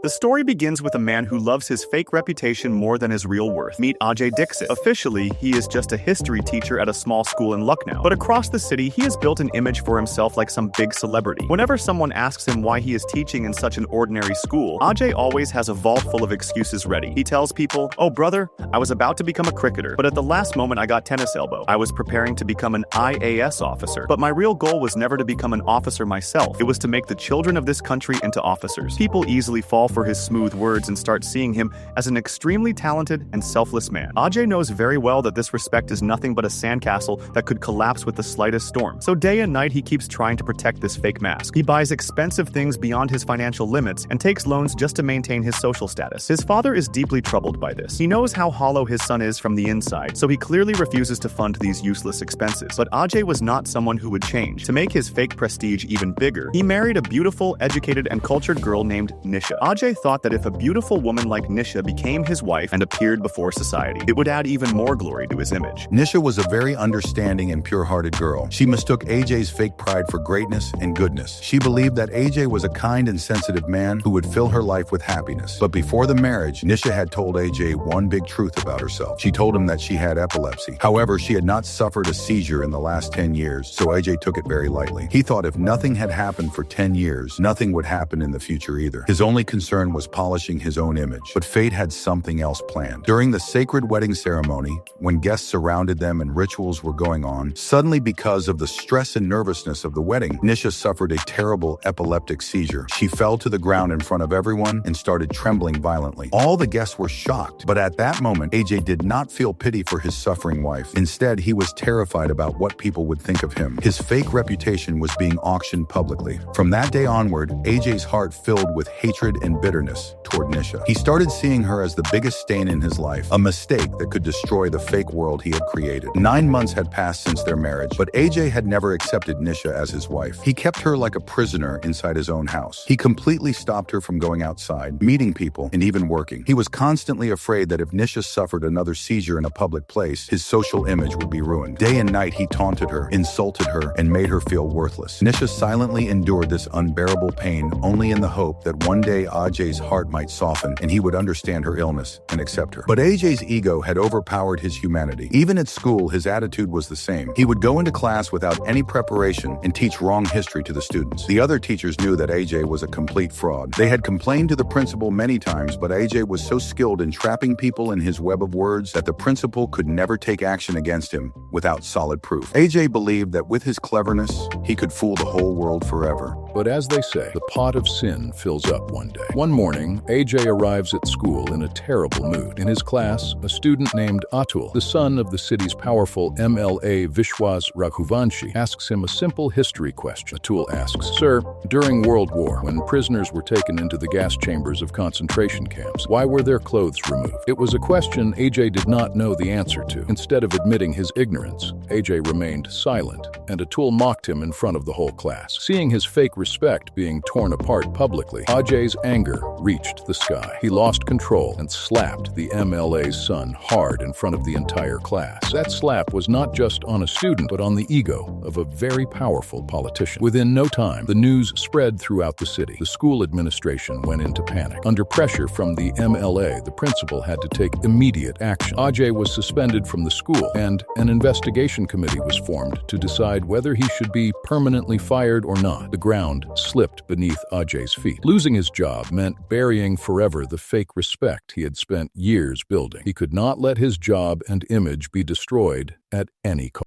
The story begins with a man who loves his fake reputation more than his real worth. Meet Ajay Dixit. Officially, he is just a history teacher at a small school in Lucknow. But across the city, he has built an image for himself like some big celebrity. Whenever someone asks him why he is teaching in such an ordinary school, Ajay always has a vault full of excuses ready. He tells people, "Oh brother, I was about to become a cricketer, but at the last moment I got tennis elbow. I was preparing to become an IAS officer, but my real goal was never to become an officer myself. It was to make the children of this country into officers." People easily fall for his smooth words and start seeing him as an extremely talented and selfless man. Ajay knows very well that this respect is nothing but a sandcastle that could collapse with the slightest storm. So day and night he keeps trying to protect this fake mask. He buys expensive things beyond his financial limits and takes loans just to maintain his social status. His father is deeply troubled by this. He knows how hollow his son is from the inside, so he clearly refuses to fund these useless expenses. But Ajay was not someone who would change. To make his fake prestige even bigger, he married a beautiful, educated, and cultured girl named Nisha. Ajay thought that if a beautiful woman like Nisha became his wife and appeared before society, it would add even more glory to his image. Nisha was a very understanding and pure-hearted girl. She mistook Ajay's fake pride for greatness and goodness. She believed that Ajay was a kind and sensitive man who would fill her life with happiness. But before the marriage, Nisha had told Ajay one big truth about herself. She told him that she had epilepsy. However, she had not suffered a seizure in the last 10 years, so Ajay took it very lightly. He thought if nothing had happened for 10 years, nothing would happen in the future either. His only concern was polishing his own image. But fate had something else planned. During the sacred wedding ceremony, when guests surrounded them and rituals were going on, suddenly because of the stress and nervousness of the wedding, Nisha suffered a terrible epileptic seizure. She fell to the ground in front of everyone and started trembling violently. All the guests were shocked, but at that moment, Ajay did not feel pity for his suffering wife. Instead, he was terrified about what people would think of him. His fake reputation was being auctioned publicly. From that day onward, Ajay's heart filled with hatred and bitterness toward Nisha. He started seeing her as the biggest stain in his life, a mistake that could destroy the fake world he had created. 9 months had passed since their marriage, but Ajay had never accepted Nisha as his wife. He kept her like a prisoner inside his own house. He completely stopped her from going outside, meeting people, and even working. He was constantly afraid that if Nisha suffered another seizure in a public place, his social image would be ruined. Day and night he taunted her, insulted her, and made her feel worthless. Nisha silently endured this unbearable pain, only in the hope that one day Ajay's heart might soften and he would understand her illness and accept her. But Ajay's ego had overpowered his humanity. Even at school, his attitude was the same. He would go into class without any preparation and teach wrong history to the students. The other teachers knew that Ajay was a complete fraud. They had complained to the principal many times, but Ajay was so skilled in trapping people in his web of words that the principal could never take action against him without solid proof. Ajay believed that with his cleverness, he could fool the whole world forever. But as they say, the pot of sin fills up one day. One morning, Ajay arrives at school in a terrible mood. In his class, a student named Atul, the son of the city's powerful MLA Vishwas Raghuvanshi, asks him a simple history question. Atul asks, "Sir, during World War, when prisoners were taken into the gas chambers of concentration camps, why were their clothes removed?" It was a question Ajay did not know the answer to. Instead of admitting his ignorance, Ajay remained silent, and Atul mocked him in front of the whole class. Seeing his fake respect being torn apart publicly, Ajay's anger reached the sky. He lost control and slapped the MLA's son hard in front of the entire class. That slap was not just on a student, but on the ego of a very powerful politician. Within no time, the news spread throughout the city. The school administration went into panic. Under pressure from the MLA, the principal had to take immediate action. Ajay was suspended from the school, and an investigation committee was formed to decide whether he should be permanently fired or not. The ground slipped beneath Ajay's feet. Losing his job meant burying forever the fake respect he had spent years building. He could not let his job and image be destroyed at any cost.